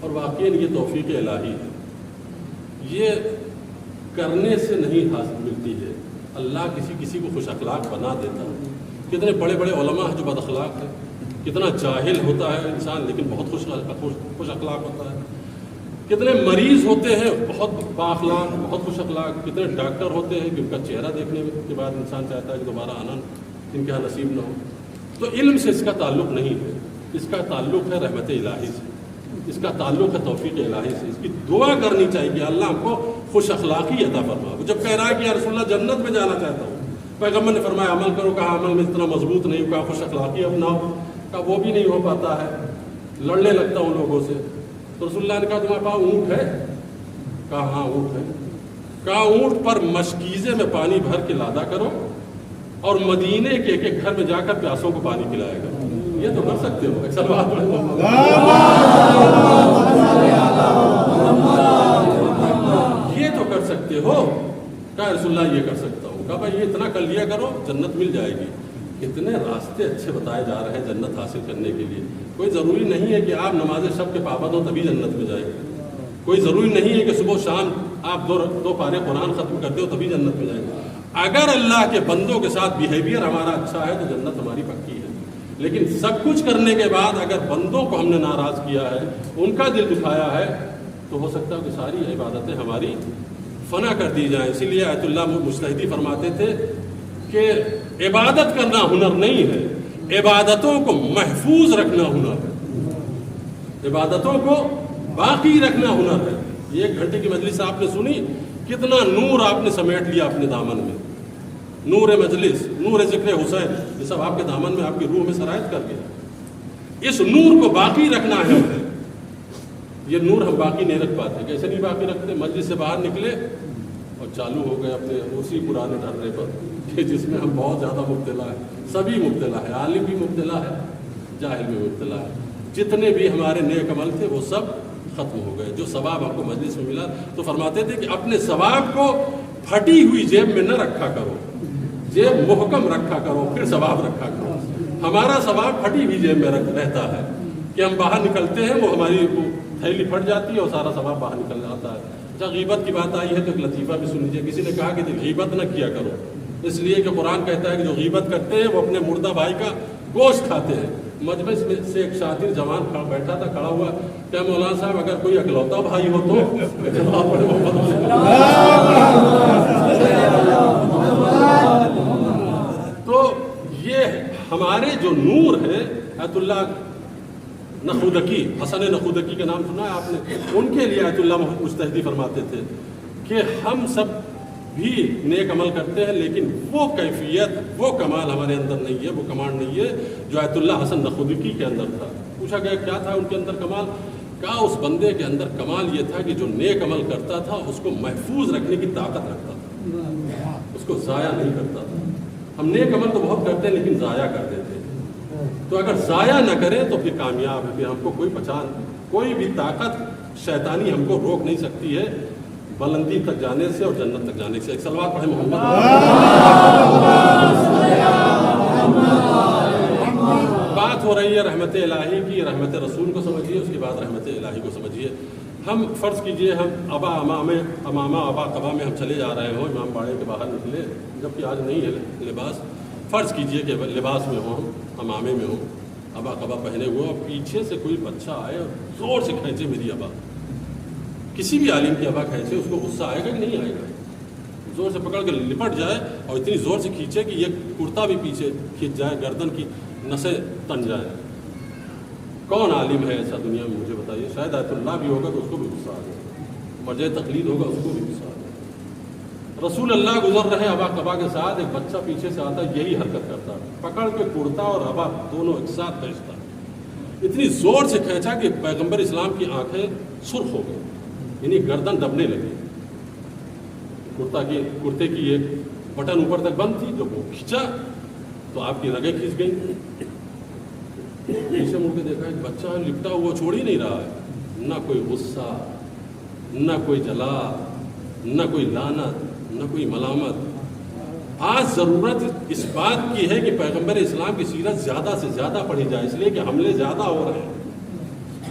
اور واقعی یہ توفیق الہی ہے، یہ کرنے سے نہیں حاصل ملتی ہے، اللہ کسی کو خوش اخلاق بنا دیتا ہے۔ کتنے بڑے بڑے علماء ہیں جو بد اخلاق ہیں، کتنا جاہل ہوتا ہے انسان لیکن بہت خوش اخلاق ہوتا ہے، کتنے مریض ہوتے ہیں بہت با اخلاق بہت خوش اخلاق، کتنے ڈاکٹر ہوتے ہیں کہ ان کا چہرہ دیکھنے کے بعد انسان چاہتا ہے کہ دوبارہ آنا ان کے یہاں نصیب نہ ہو۔ تو علم سے اس کا تعلق نہیں ہے، اس کا تعلق ہے رحمت الہی سے، اس کا تعلق ہے توفیق الہی سے۔ اس کی دعا کرنی چاہیے کہ اللہ ہم کو خوش اخلاقی عطا فرما۔ وہ جب کہہ رہا ہے کہ یا رسول اللہ جنت میں جانا چاہتا ہوں، پیغمبر نے فرمایا عمل کرو، کہا عمل میں اتنا مضبوط نہیں ہوں، کہا خوش اخلاقی اپناؤ، کہا وہ بھی نہیں ہو پاتا ہے، لڑنے لگتا ہوں لوگوں سے۔ تو رسول اللہ نے کہا تمہارے پاس اونٹ ہے؟ کہا ہاں اونٹ ہے۔ کہا اونٹ پر مشکیزے میں پانی بھر کے لادا کرو اور مدینے کے ایک گھر میں جا کر پیاسوں کو پانی پلائے گا۔ یہ تو کر سکتے ہو، صلوات پڑھو۔ یہ تو کر سکتے ہو؟ کہا رسول اللہ یہ کر سکتا ہوں۔ کہا بھائی یہ اتنا کر لیا کرو جنت مل جائے گی۔ اتنے راستے اچھے بتائے جا رہے ہیں جنت حاصل کرنے کے لیے۔ کوئی ضروری نہیں ہے کہ آپ نماز شب کے پابند ہو تبھی جنت میں جائیں گے، کوئی ضروری نہیں ہے کہ صبح شام آپ دو پارے قرآن ختم کرتے ہو تبھی جنت میں جائیں گے۔ اگر اللہ کے بندوں کے ساتھ بیہیویئر ہمارا اچھا ہے تو جنت ہماری پکی ہے، لیکن سب کچھ کرنے کے بعد اگر بندوں کو ہم نے ناراض کیا ہے، ان کا دل دکھایا ہے، تو ہو سکتا ہے کہ ساری عبادتیں ہماری فنا کر دی جائیں۔ اسی لیے آیت اللہ مجتہدی فرماتے تھے کہ عبادت کرنا ہنر نہیں ہے، عبادتوں کو محفوظ رکھنا ہنر ہے، عبادتوں کو باقی رکھنا ہنر ہے۔ یہ 1 گھنٹے کی مجلس آپ نے سنی، کتنا نور آپ نے سمیٹ لیا اپنے دامن میں، نور مجلس، نور ذکر حسین، یہ سب آپ کے دامن میں آپ کی روح میں سرایت کر گیا۔ اس نور کو باقی رکھنا ہے ہمیں۔ یہ نور ہم باقی نہیں رکھ پاتے۔ کیسے نہیں باقی رکھتے؟ مجلس سے باہر نکلے اور چالو ہو گئے اپنے اسی پرانے ڈھرے پر کہ جس میں ہم بہت زیادہ مبتلا ہیں، سبھی مبتلا ہے، عالم بھی مبتلا ہے، جاہل بھی مبتلا ہے۔ جتنے بھی ہمارے نیک عمل تھے وہ سب ختم ہو گئے۔ جو ثواب ہم کو مجلس میں ملا تو فرماتے تھے کہ اپنے ثواب کو پھٹی ہوئی جیب میں نہ رکھا کرو، جیب محکم رکھا کرو پھر ثواب رکھا کرو۔ ہمارا ثواب پھٹی ہوئی جیب میں رہتا ہے کہ ہم باہر نکلتے ہیں وہ ہماری تھیلی پھٹ جاتی ہے اور سارا ثواب باہر نکل جاتا ہے۔ اچھا غیبت کی بات آئی ہے تو ایک لطیفہ بھی سن لیجیے۔ کسی نے کہا کہ غیبت نہ کیا کرو، اس لیے کہ قرآن کہتا ہے کہ جو غیبت کرتے ہیں وہ اپنے مردہ بھائی کا گوشت کھاتے ہیں۔ مجلس میں سے ایک شاطر جوان بیٹھا تھا، کھڑا ہوا، کہ مولانا صاحب اگر کوئی اکلوتا بھائی ہو تو یہ ہمارے جو نور ہے، آیت اللہ نخودکی، حسن نخودکی کا نام سنا ہے آپ نے؟ ان کے لیے آیت اللہ مجتہدی فرماتے تھے کہ ہم سب بھی نیک عمل کرتے ہیں لیکن وہ کیفیت، وہ کمال ہمارے اندر نہیں ہے، وہ کمال نہیں ہے جو آیت اللہ حسن نخودکی کے اندر تھا۔ پوچھا گیا کیا تھا ان کے اندر کمال؟ کہا اس بندے کے اندر کمال یہ تھا کہ جو نیک عمل کرتا تھا اس کو محفوظ رکھنے کی طاقت رکھتا تھا، اس کو ضائع نہیں کرتا تھا۔ ہم نیک عمل تو بہت کرتے ہیں لیکن ضائع کر دیتے ہیں، تو اگر ضائع نہ کریں تو پھر کامیاب ہے، پھر ہم کو کوئی بھی طاقت شیطانی ہم کو روک نہیں سکتی ہے بلندی تک جانے سے اور جنت تک جانے سے۔ ایک صلوات پڑھیں محمد۔ بات ہو رہی ہے رحمت الہی کی، رحمت رسول کو سمجھیے، اس کے بعد رحمت الہی کو سمجھیے۔ ہم فرض کیجئے ہم امامہ ابا قبا میں ہم چلے جا رہے ہوں، امام باڑے کے باہر نکلے، جبکہ آج نہیں ہے لباس، فرض کیجئے کہ لباس میں ہوں، امامے میں ہوں، ابا قبا پہنے ہوئے، اور پیچھے سے کوئی بچہ آئے اور زور سے کھینچے میری ابا، کسی بھی عالم کی ابا کھینچے، اس کو غصہ آئے گا کہ نہیں آئے گا؟ زور سے پکڑ کے لپٹ جائے اور اتنی زور سے کھینچے کہ یہ کرتا بھی پیچھے کھینچ جائے، گردن کی نسیں تن جائے۔ کون عالم ہے ایسا دنیا میں؟ مجھے بتائیے۔ شاید آیت اللہ بھی ہوگا تو اس کو بھی غصہ آ جائے، مرجع تقلید ہوگا اس کو بھی غصہ آ جائے۔ رسول اللہ گزر رہے ابا قبا کے ساتھ، ایک بچہ پیچھے سے آتا یہی حرکت کرتا، پکڑ کے کرتا اور ابا دونوں ایک ساتھ کھینچتا، اتنی زور سے کھینچا کہ پیغمبر اسلام کی آنکھیں سرخ ہو گئی، یعنی گردن دبنے لگی۔ کرتے کی ایک بٹن اوپر تک بند تھی، جب وہ کھینچا تو آپ کی رگیں کھینچ گئی۔ پیچھے مڑ کے دیکھا ایک بچہ لپٹا ہوا چھوڑ ہی نہیں رہا ہے، نہ کوئی غصہ، نہ کوئی جلا، نہ کوئی لعنت، نہ کوئی ملامت۔ آج ضرورت اس بات کی ہے کہ پیغمبر اسلام کی سیرت زیادہ سے زیادہ پڑھی جائے، اس لیے کہ حملے زیادہ ہو رہے ہیں،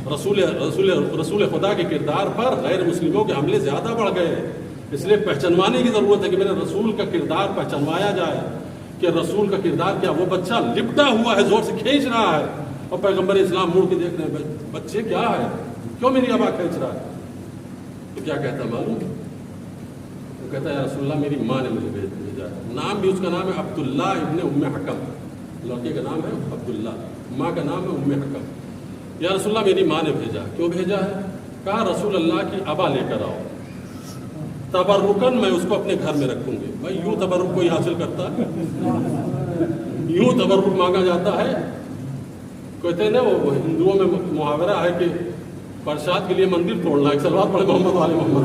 رسول خدا کے کردار پر غیر مسلموں کے حملے زیادہ بڑھ گئے ہیں. اس لیے پہچانوانے کی ضرورت ہے کہ میرے رسول کا کردار پہچانوایا جائے کہ رسول کا کردار کیا. وہ بچہ لپٹا ہوا ہے, زور سے کھینچ رہا ہے, اور پیغمبر اسلام مڑ کے دیکھ رہے ہیں بچے کیا ہے, کیوں میری ابا کھینچ رہا ہے. تو کیا کہتا ہے معلوم؟ وہ کہتا ہے یا رسول اللہ میری ماں نے مجھے بھیجا ہے. نام بھی اس کا نام ہے عبداللہ ابن ام حکم. لڑکے کا نام ہے عبداللہ, ماں کا نام ہے ام حکم. یا رسول اللہ میری ماں نے بھیجا. کیوں بھیجا ہے؟ کہا رسول اللہ کی ابا لے کر آؤ, تبرکن میں اس کو اپنے گھر میں رکھوں گی. بھائی یوں تبرک کوئی حاصل کرتا ہے؟ یوں تبرک مانگا جاتا ہے؟ کہتے ہیں نا وہ ہندوؤں میں محاورہ ہے کہ پرساد کے لیے مندر توڑنا. ایک سلوات پڑھے محمد والے محمد.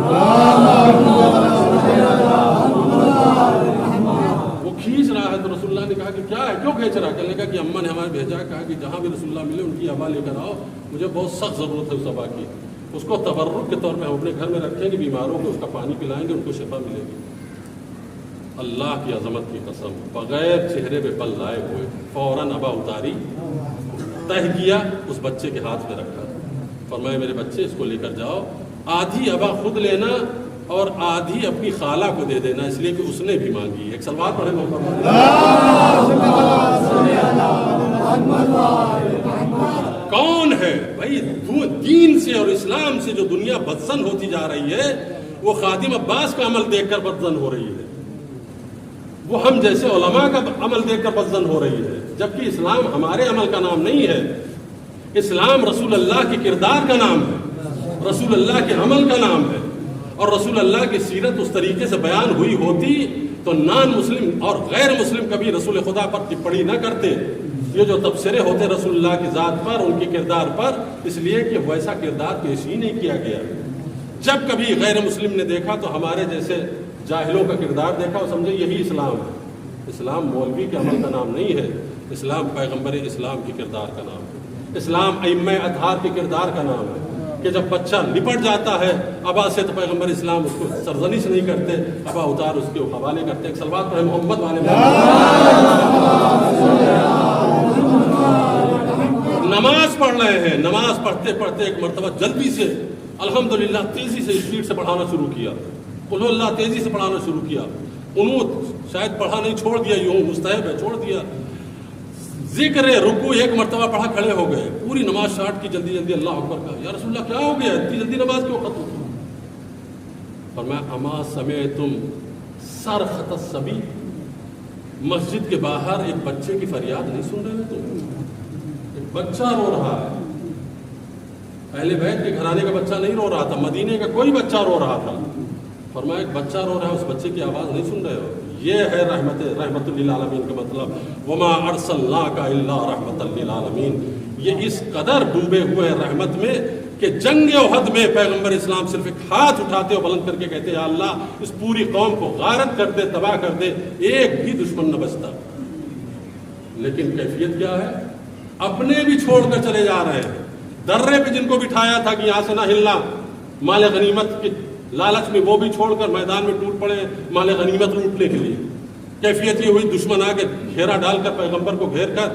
وہ کھینچ رہا ہے تو رسول اللہ نے کہا کہ کیا ہے, کیوں کھینچ رہا ہے؟ کہنے لگا کہ اماں نے ہمارے بھیجا. کہا کہ جہاں بھی رسول اللہ ملے ان کی ابا لے کر آؤ, مجھے بہت سخت ضرورت ہے اس ابا کی. اس کو تبرک کے طور پہ ہم اپنے گھر میں رکھیں گے, بیماروں کو اس کا پانی پلائیں گے, ان کو شفا ملے گی. اللہ کی عظمت کی قسم, بغیر چہرے پہ پل لائے ہوئے فوراً ابا اتاری, تہ کیا, اس بچے کے ہاتھ میں رکھا, فرمایا میرے بچے اس کو لے کر جاؤ. آدھی ابا خود لینا اور آدھی اپنی خالہ کو دے دینا, اس لیے کہ اس نے بھی مانگی. ایک سلوات پڑھے محمد. کون ہے بھائی دین سے اور اسلام سے جو دنیا بدزن ہوتی جا رہی ہے, وہ خادم عباس کا عمل دیکھ کر بدزن ہو رہی ہے, وہ ہم جیسے علماء کا عمل دیکھ کر بدزن ہو رہی ہے. جبکہ اسلام ہمارے عمل کا نام نہیں ہے, اسلام رسول اللہ کے کردار کا نام ہے, رسول اللہ کے عمل کا نام ہے. اور رسول اللہ کی سیرت اس طریقے سے بیان ہوئی ہوتی تو نان مسلم اور غیر مسلم کبھی رسول خدا پر ٹپڑی نہ کرتے. یہ جو تبصرے ہوتے رسول اللہ کی ذات پر, ان کے کردار پر, اس لیے کہ ویسا کردار پیش ہی نہیں کیا گیا. جب کبھی غیر مسلم نے دیکھا تو ہمارے جیسے جاہلوں کا کردار دیکھا اور سمجھے یہی اسلام ہے. اسلام مولوی کے عمل کا نام نہیں ہے, اسلام پیغمبر اسلام کے کردار کا نام ہے. اسلام ائمہ اطہار کے کردار کا نام ہے کہ جب بچہ لپٹ جاتا ہے ابا سے تو پیغمبر اسلام اس کو سرزنش نہیں کرتے, ابا اتار اس کے حوالے کرتے. ایک سلوات پڑھے محمد والے. نماز پڑھ رہے ہیں, نماز پڑھتے پڑھتے ایک مرتبہ جلدی سے الحمدللہ تیزی سے اسپیڈ سے پڑھانا شروع کیا, قل اللہ تیزی سے پڑھانا شروع کیا. قنوت شاید پڑھا نہیں, چھوڑ دیا, یوں مستحب ہے چھوڑ دیا. ذکر رکوع ایک مرتبہ پڑھا, کھڑے ہو گئے, پوری نماز شارٹ کی, جلدی جلدی اللہ اکبر کہا. یا رسول اللہ کیا ہو گیا, اتنی جلدی نماز کیوں ختم ہوئی؟ فرمایا اما سمعتم صرخۃ الصبی, مسجد کے باہر ایک بچے کی فریاد نہیں سن رہے تم؟ ایک بچہ رو رہا ہے, اہل بیت کے گھرانے کا بچہ نہیں رو رہا تھا, مدینے کا کوئی بچہ رو رہا تھا. فرمایا ایک بچہ رو رہا ہے, اس بچے کی آواز نہیں سن رہے ہو؟ یہ ہے رحمت للعالمین کا مطلب. وما ارسلناک الا رحمت للعالمین. یہ اس قدر ڈوبے ہوئے ہیں رحمت میں کہ جنگ احد میں پیغمبر اسلام صرف ایک ہاتھ اٹھاتے اور بلند کر کے کہتے یا اللہ اس پوری قوم کو غارت کر دے, تباہ کر دے, ایک بھی دشمن نہ بچتا. لیکن کیفیت کیا ہے؟ اپنے بھی چھوڑ کر چلے جا رہے ہیں. درے پہ جن کو بٹھایا تھا کہ یہاں سے نہ ہلنا, مال غنیمت کی لالچ میں وہ بھی چھوڑ کر میدان میں ٹوٹ پڑے مال غنیمت لوٹنے کے لیے. کیفیت یہ ہوئی دشمن آ کے گھیرا ڈال کر پیغمبر کو گھیر کر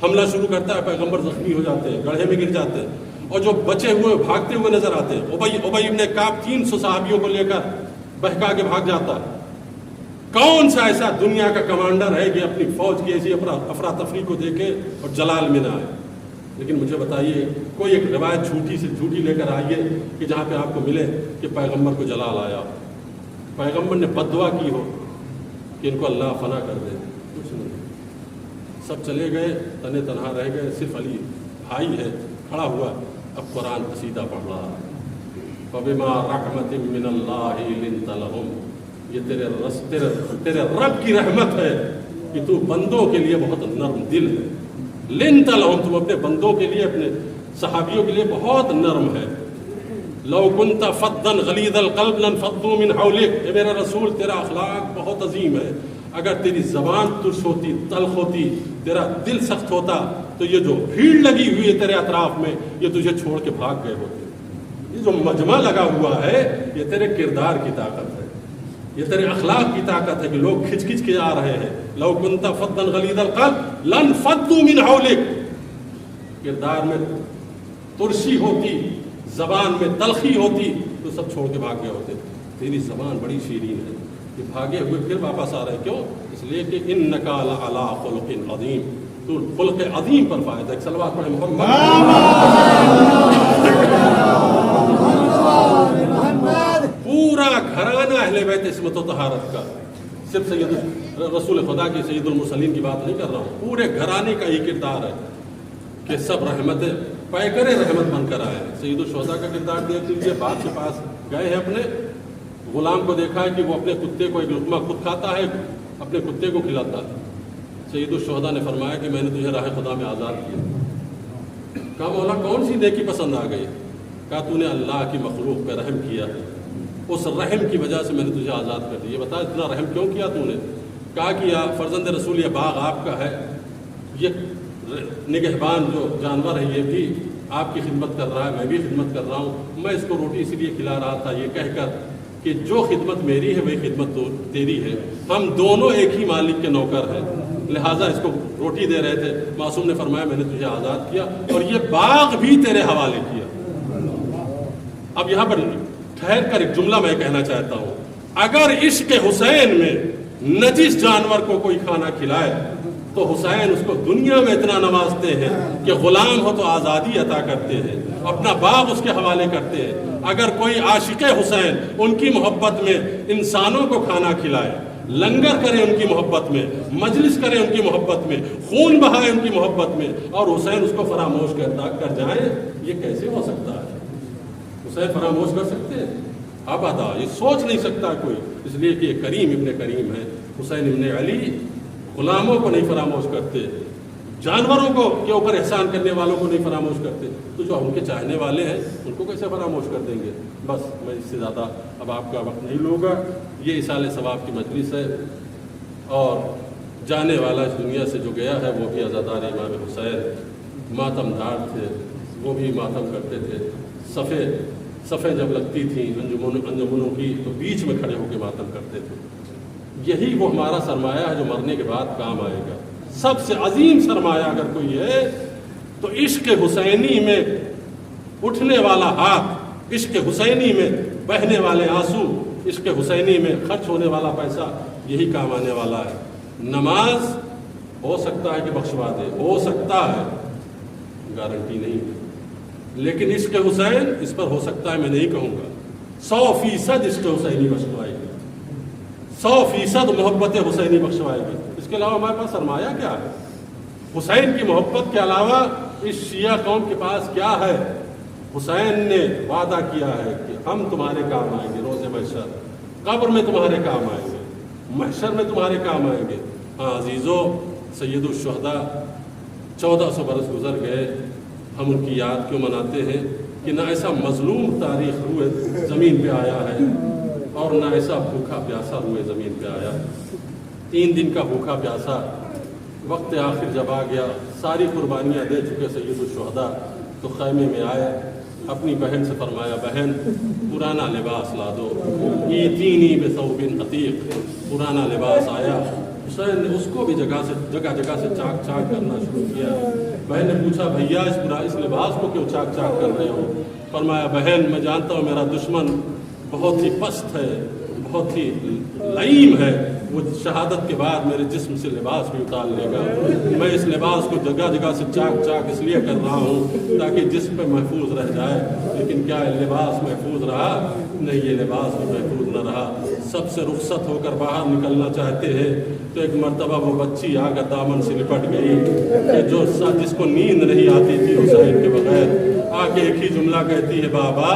حملہ شروع کرتا ہے, پیغمبر زخمی ہو جاتے ہیں, گڑھے میں گر جاتے ہیں, اور جو بچے ہوئے بھاگتے ہوئے نظر آتے ہیں. ابی ابن کعب 300 صحابیوں کو لے کر بہکا کے بھاگ جاتا ہے. کون سا ایسا دنیا کا کمانڈر ہے کہ اپنی فوج کی ایسی افراتفری کو دیکھے اور جلال میں نہ آئے؟ لیکن مجھے بتائیے کوئی ایک روایت جھوٹی سے جھوٹی لے کر آئیے کہ جہاں پہ آپ کو ملے کہ پیغمبر کو جلال آیا, پیغمبر نے بد دعا کی ہو کہ ان کو اللہ فنا کر دے. کچھ نہیں, سب چلے گئے, تنے تنہا رہ گئے, صرف علی بھائی ہے کھڑا ہوا, اب قرآن قصیدہ پڑھ رہا ہے. فبما رحمت من اللہ لنت لہم. یہ تیرے رب کی رحمت ہے کہ تو بندوں کے لیے بہت نرم دل ہے. لنت لہم, تم اپنے بندوں کے لیے, اپنے صحابیوں کے لیے بہت نرم ہے. لو كنت فظا غلیظ القلب لانفضوا من حولك. اے میرا رسول تیرا اخلاق بہت عظیم ہے, اگر تیری زبان ترش ہوتی, تلخ ہوتی, تیرا دل سخت ہوتا تو یہ جو بھیڑ لگی ہوئی ہے تیرے اطراف میں یہ تجھے چھوڑ کے بھاگ گئے ہوتے. یہ جو مجمع لگا ہوا ہے یہ تیرے کردار کی طاقت ہے, یہ تیرے اخلاق کی طاقت ہے کہ لوگ کھچ کھچ کے آ رہے ہیں. لو كنت فظا غلیظ القلب لانفضوا من حولك. کردار میں ترشی ہوتی، زبان میں تلخی ہوتی تو سب چھوڑ کے بھاگ گئے ہوتے. تیری زبان بڑی شیرین ہے، کہ بھاگے ہوئے پھر واپس آ رہے. کیوں؟ اس لیے کہ انک لعلی خلق عظیم، تو خلق عظیم پر فائدہ. ایک صلوات پڑھیں محمد. پورا گھرانہ اہل بیت عصمت و طہارت کا، صرف سید رسول خدا کی سید المرسلین کی بات نہیں کر رہا ہوں، پورے گھرانے کا ہی کردار ہے کہ سب رحمتیں پیکر رحمت بن کر آئے. سید الشہداء کا کردار دیکھ لیجیے. باپ کے پاس گئے ہیں، اپنے غلام کو دیکھا ہے کہ وہ اپنے کتے کو ایک لقمہ خود کھاتا ہے، اپنے کتے کو کھلاتا ہے. سید الشہداء نے فرمایا کہ میں نے تجھے راہ خدا میں آزاد کیا. کہا مولا کون سی نیکی پسند آ گئی؟ کہا تو نے اللہ کی مخلوق پہ رحم کیا، اس رحم کی وجہ سے میں نے تجھے آزاد کر دیا. یہ بتا اتنا رحم کیوں کیا تو نے؟ کہا کہ یا فرزند رسول یہ باغ آپ کا ہے، یہ نگہبان جو جانور ہے یہ بھی آپ کی خدمت کر رہا ہے، میں بھی خدمت کر رہا ہوں. میں اس کو روٹی اسی لیے کھلا رہا تھا یہ کہہ کر کہ جو خدمت میری ہے وہی خدمت تو تیری ہے، ہم دونوں ایک ہی مالک کے نوکر ہیں، لہٰذا اس کو روٹی دے رہے تھے. معصوم نے فرمایا میں نے تجھے آزاد کیا اور یہ باغ بھی تیرے حوالے کیا. اب یہاں پر ٹھہر کر ایک جملہ میں کہنا چاہتا ہوں. اگر عشق حسین میں نجس جانور کو کوئی کھانا کھلائے تو حسین اس کو دنیا میں اتنا نوازتے ہیں کہ غلام ہو تو آزادی عطا کرتے ہیں، اپنا باغ اس کے حوالے کرتے ہیں. اگر کوئی عاشق حسین ان کی محبت میں انسانوں کو کھانا کھلائے، لنگر کرے ان کی محبت میں، مجلس کرے ان کی محبت میں، خون بہائے ان کی محبت میں، اور حسین اس کو فراموش کر جائے، یہ کیسے ہو سکتا ہے؟ حسین فراموش کر سکتے ہیں؟ ابدا، یہ سوچ نہیں سکتا کوئی. اس لیے کہ یہ کریم ابن کریم ہے. حسین ابن علی غلاموں کو نہیں فراموش کرتے، جانوروں کو کے اوپر احسان کرنے والوں کو نہیں فراموش کرتے، تو جو ان کے چاہنے والے ہیں ان کو کیسے فراموش کر دیں گے؟ بس میں اس سے زیادہ اب آپ کا وقت نہیں لوں گا. یہ ایصال ثواب کی مجلس ہے اور جانے والا اس دنیا سے جو گیا ہے وہ بھی عزادار امام حسین. ماتم دار تھے، وہ بھی ماتم کرتے تھے. صفیں جب لگتی تھیں انجمنوں کی تو بیچ میں کھڑے ہو کے ماتم کرتے تھے. یہی وہ ہمارا سرمایہ ہے جو مرنے کے بعد کام آئے گا. سب سے عظیم سرمایہ اگر کوئی ہے تو عشق حسینی میں اٹھنے والا ہاتھ، عشق حسینی میں بہنے والے آنسو، عشق حسینی میں خرچ ہونے والا پیسہ، یہی کام آنے والا ہے. نماز ہو سکتا ہے کہ بخشوا دے، ہو سکتا ہے، گارنٹی نہیں ہے، لیکن عشق حسین اس پر ہو سکتا ہے، میں نہیں کہوں گا. 100% عشق حسینی بخشوائے گی، 100% محبت حسینی بخشوائے گی. اس کے علاوہ ہمارے پاس سرمایہ کیا ہے؟ حسین کی محبت کے علاوہ اس شیعہ قوم کے پاس کیا ہے؟ حسین نے وعدہ کیا ہے کہ ہم تمہارے کام آئیں گے، روز محشر، قبر میں تمہارے کام آئیں گے، محشر میں تمہارے کام آئیں گے. ہاں عزیزو، سید الشہداء 1400 برس گزر گئے، ہم ان کی یاد کیوں مناتے ہیں کہ نہ ایسا مظلوم تاریخ روئے زمین پہ آیا ہے اور نہ ایسا بھوکا پیاسا روئے زمین پہ آیا. 3 دن کا بھوکا پیاسا، وقت آخر جب آ گیا، ساری قربانیاں دے چکے سید الشہداء، تو خیمے میں آئے، اپنی بہن سے فرمایا بہن پرانا لباس لا دو، ایتینی بثوب عتیق. پرانا لباس آیا. حسین نے اس کو بھی جگہ جگہ سے چاک چاک کرنا شروع کیا. بہن نے پوچھا بھیا اس لباس کو کیوں چاک چاک کر رہے ہو؟ فرمایا بہن میں جانتا ہوں میرا دشمن بہت ہی پست ہے، بہت ہی لئیم ہے، وہ شہادت کے بعد میرے جسم سے لباس بھی اتار لے گا. میں اس لباس کو جگہ جگہ سے چاک چاک اس لیے کر رہا ہوں تاکہ جسم پہ محفوظ رہ جائے. لیکن کیا یہ لباس محفوظ رہا؟ نہیں، یہ لباس بھی محفوظ نہ رہا. سب سے رخصت ہو کر باہر نکلنا چاہتے ہیں تو ایک مرتبہ وہ بچی آ کر دامن سے لپٹ گئی کہ جس کو نیند نہیں آتی تھی حسین کے بغیر، آ کے ایک ہی جملہ کہتی ہے بابا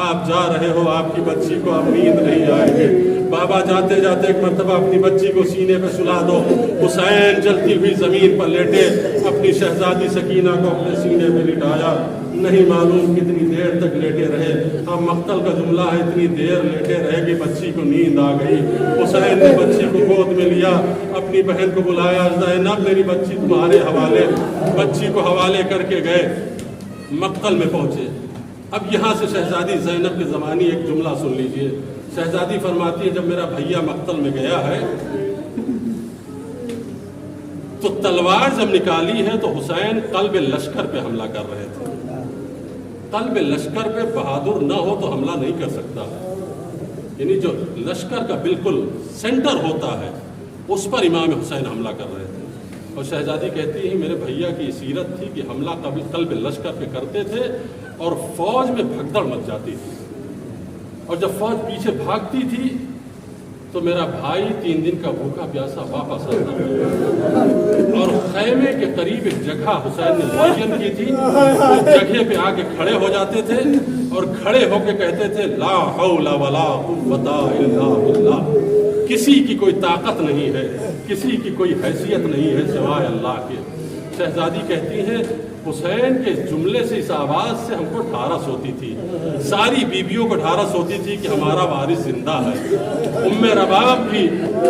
آپ جا رہے ہو، آپ کی بچی کو اب نیند نہیں آئے گی. بابا جاتے جاتے ایک مرتبہ اپنی بچی کو سینے پہ سلا دو. حسین جلتی ہوئی زمین پر لیٹے، اپنی شہزادی سکینہ کو اپنے سینے پہ لٹایا. نہیں معلوم کتنی دیر تک لیٹے رہے. ہم مقتل کا جملہ ہے اتنی دیر لیٹے رہے کہ بچی کو نیند آ گئی. حسین نے بچی کو گود میں لیا، اپنی بہن کو بلایا، زینب میری بچی تمہارے حوالے. بچی کو حوالے کر کے گئے، مقتل میں پہنچے. اب یہاں سے شہزادی زینب کے زمانی ایک جملہ سن لیجئے. شہزادی فرماتی ہے جب میرا بھیا مقتل میں گیا ہے تو تلوار جب نکالی ہے تو حسین قلب لشکر پہ حملہ کر رہے تھے. قلب لشکر پہ بہادر نہ ہو تو حملہ نہیں کر سکتا، یعنی جو لشکر کا بالکل سینٹر ہوتا ہے اس پر امام حسین حملہ کر رہے تھے۔ اور شہزادی کہتی ہے میرے بھیا کی سیرت تھی کہ حملہ قلب لشکر پہ کرتے تھے اور فوج میں بھگدڑ مچ جاتی تھی، اور جب فوج پیچھے بھاگتی تھی تو میرا بھائی 3 دن کا بھوکا پیاسا واپس آتا، اور خیمے کے قریب ایک جگہ حسین نے معین کی تھی، اس جگہ پہ آ کے کھڑے ہو جاتے تھے اور کھڑے ہو کے کہتے تھے لا حول ولا قوت الا باللہ، کسی کی کوئی طاقت نہیں ہے، کسی کی کوئی حیثیت نہیں ہے سوائے اللہ کے۔ شہزادی کہتی ہیں حسین کے جملے سے، اس آواز سے ہم کو ڈھارس ہوتی تھی، ساری بیویوں کو ڈھارس ہوتی تھی کہ ہمارا وارث زندہ ہے۔ ام رباب بھی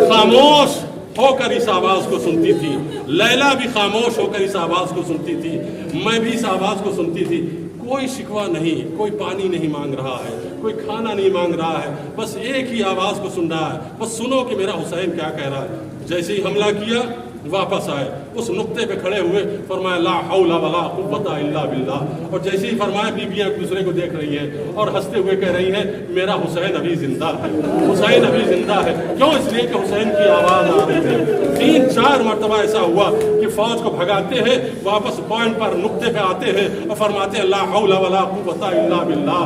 خاموش ہو کر اس آواز کو سنتی تھی، لیلا بھی خاموش ہو کر اس آواز کو سنتی تھی، میں بھی اس آواز کو سنتی تھی۔ کوئی شکوہ نہیں، کوئی پانی نہیں مانگ رہا ہے، کوئی کھانا نہیں مانگ رہا ہے، بس ایک ہی آواز کو سن رہا ہے، بس سنو کہ میرا حسین کیا کہہ رہا ہے۔ جیسے ہی حملہ کیا واپس آئے، اس نقطے پہ کھڑے ہوئے فرمایا لا حول ولا قوت الا باللہ، اور جیسے ہی فرمایا بیویاں ایک دوسرے کو دیکھ رہی ہیں اور ہنستے ہوئے کہہ رہی ہیں میرا حسین ابھی زندہ ہے، حسین ابھی زندہ ہے۔ کیوں؟ اس لیے کہ حسین کی آواز آ رہی ہے۔ 3-4 مرتبہ ایسا ہوا کہ فوج کو بھگاتے ہیں، واپس پوائنٹ پر نقطے پہ آتے ہیں اور فرماتے ہیں لا حول ولا قوت الا باللہ۔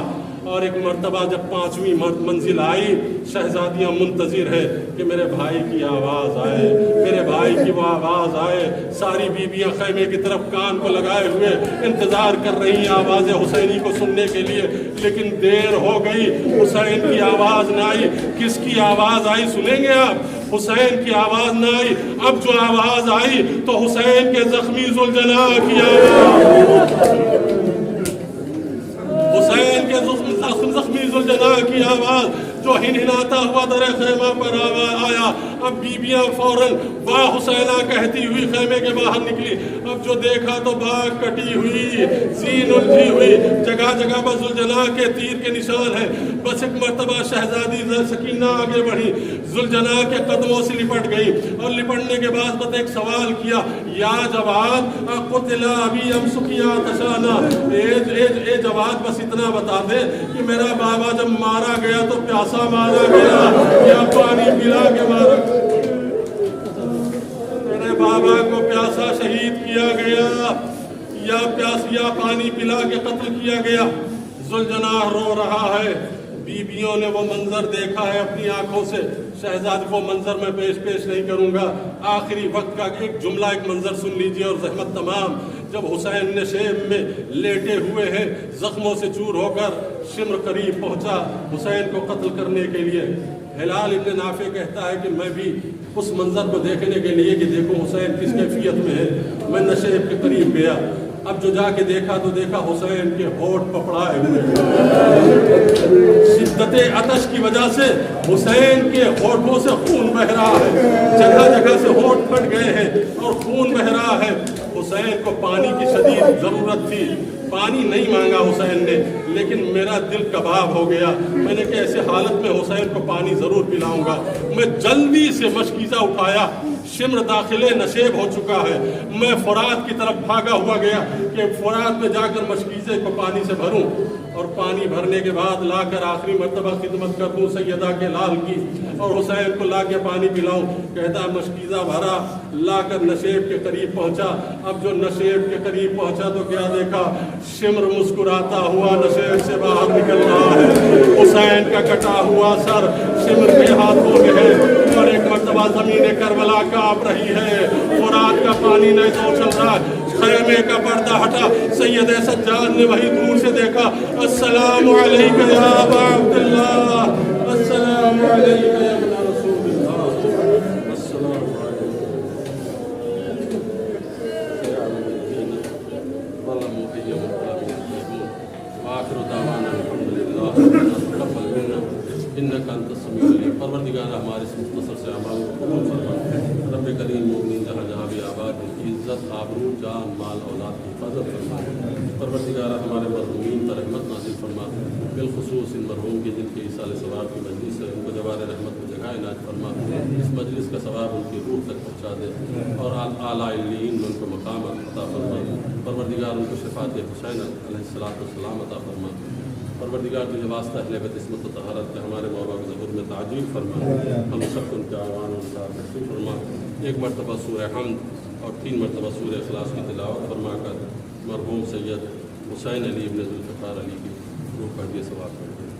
اور ایک مرتبہ جب 5ویں منزل آئی، شہزادیاں منتظر ہے کہ میرے بھائی کی آواز آئے، میرے بھائی کی وہ آواز آئے۔ ساری بیویاں خیمے کی طرف کان کو لگائے ہوئے انتظار کر رہی ہیں آواز حسینی کو سننے کے لیے، لیکن دیر ہو گئی، حسین کی آواز نہ آئی۔ کس کی آواز آئی سنیں گے آپ؟ حسین کی آواز نہ آئی۔ اب جو آواز آئی تو حسین کے زخمی ذوالجناح کی آواز، حسین کے زخمی ذوالجناح کی آواز جو ہنہناتا ہوا در خیمہ پر آیا۔ اب بیبیاں فوراً واہ حسینہ کہتی ہوئی خیمے کے باہر نکلی۔ اب جو دیکھا تو باغ کٹی ہوئی، زین الجھی ہوئی، جگہ جگہ پر ذوالجناح کے تیر کے نشان ہیں۔ بس ایک مرتبہ شہزادی سکینہ آگے بڑھی، ذوالجناح کے قدموں سے لپٹ گئی، اور لپٹنے کے بعد بس ایک سوال کیا یا جواد قتل ابی ام سقیا تشانا، اے جواد بس اتنا بتا دے کہ میرا بابا جب مارا گیا تو پیاسا مارا گیا یا پانی پلا کے مارا؟ میرے بابا کو پیاسا شہید کیا گیا یا پانی پلا کے قتل کیا گیا؟ ذوالجناح رو رہا ہے۔ بیویوں نے وہ منظر دیکھا ہے اپنی آنکھوں سے۔ شہزادی وہ منظر میں پیش نہیں کروں گا، آخری وقت کا ایک جملہ، ایک منظر سن لیجئے اور زحمت تمام۔ جب حسین نشیب میں لیٹے ہوئے ہیں، زخموں سے چور ہو کر شمر قریب پہنچا حسین کو قتل کرنے کے لیے، ہلال ابن نافع کہتا ہے کہ میں بھی اس منظر کو دیکھنے کے لیے کہ دیکھو حسین کس کیفیت میں ہے، میں نشیب کے قریب گیا۔ اب جو جا کے دیکھا تو دیکھا حسین کے ہونٹ پپڑائے ہوئے، شدت عطش کی وجہ سے حسین کے ہونٹوں سے خون بہ رہا ہے، جگہ جگہ سے ہونٹ پھٹ گئے ہیں اور خون بہ رہا ہے۔ حسین کو پانی کی شدید ضرورت تھی، پانی نہیں مانگا حسین نے، لیکن میرا دل کباب ہو گیا۔ میں نے کہ ایسے حالت میں حسین کو پانی ضرور پلاؤں گا۔ میں جلدی سے مشکیزہ اٹھایا، شمر داخلے نشیب ہو چکا ہے، میں فرات کی طرف بھاگا ہوا گیا کہ فرات میں جا کر مشکیزے کو پانی سے بھروں، اور پانی بھرنے کے بعد لا کر آخری مرتبہ خدمت کر دوں سیدہ کے لال کی، اور حسین کو لا کے پانی پلاؤں۔ کہتا مشکیزہ بھرا، لا کر نشیب کے قریب پہنچا۔ اب جو نشیب کے قریب پہنچا تو کیا دیکھا، شمر مسکراتا ہوا نشیب سے باہر نکل رہا ہے، حسین کا کٹا ہوا سر شمر کے ہاتھوں میں ہے، اور ایک مرتبہ زمین کربلا کانپ رہی ہے، فرات کا پانی نہیں تو چل رہا ہے۔ خیمے کا پردہ ہٹا، سید سجاد نے وہی دور سے دیکھا، السلام علیکم یا ابا عبداللہ، السلام علیکم یا ابن رسول اللہ، السلام علیکم یا المدینہ ظلموا ایہم الظالمون، وآخر دعوانا الحمدللہ تقبل منا انک انت السمیع العلیم۔ پروردگار ہمارے اس مختصر سے اعمال کو قبول فرما، رب کریم مومنین جہاں جہاں بھی آباد ہیں کی عزت، آبرو، جان، مال، اولاد کی حفاظت فرما۔ پروردگار ہمارے مرحومین پر رحمت نازل فرما، بالخصوص ان مرحوم کے جن کے ایصال ثواب کی مجلس ہے، ان کو جوار رحمت میں جگہ بارگاہ عنایت فرما، اس مجلس کا ثواب ان کی روح تک پہنچا دے اور اعلیٰ علیین میں ان کو مقام عطا فرما۔ پروردگار ان کو شفاعت حسین علیہ السلام عطا فرما۔ پروردگار تجھے واسطہ اہل بیت عصمت و طہارت کے ہمارے مولا کے ظہور میں تعجیل فرما، ہم سب کو ان کے اعوان و انصار نصیب فرما۔ ایک مرتبہ سورہ حمد اور 3 مرتبہ سورہ اخلاص کی تلاوت فرما کر مرحوم سید حسین علی ابن ذوالفقار علی کی روح کا یہ ثواب کرتے ہیں۔